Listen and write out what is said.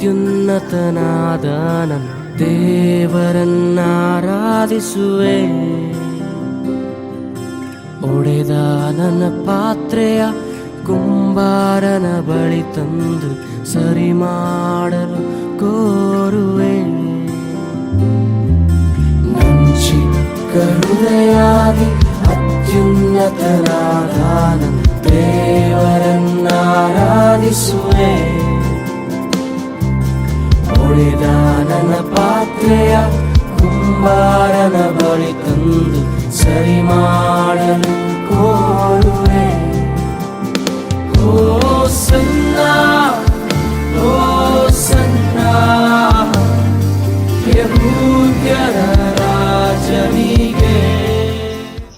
ಅತ್ಯುನ್ನತನಾದ ನನ್ನ ದೇವರನ್ನಾರಾಧಿಸುವೆ. ಒಡೆದ ನನ್ನ ಪಾತ್ರೆಯ ಕುಂಬಾರನ ಬಳಿ ತಂದು ಸರಿ ಮಾಡಲು ಕೋರುವೆ. ನನ್ನ ಚಿಕ್ಕ ಹೃದಯಾಗಿ ಅತ್ಯುನ್ನತನಾದ ನನ್ನ ದೇವರನ್ನಾರಾಧಿಸುವೆ. ಒಡೆದ ನನ್ನ ಪಾತ್ರೆಯ ಕುಂಬಾರನ ಬಳಿ ತಂದು ಸರಿ ಮಾಡಲು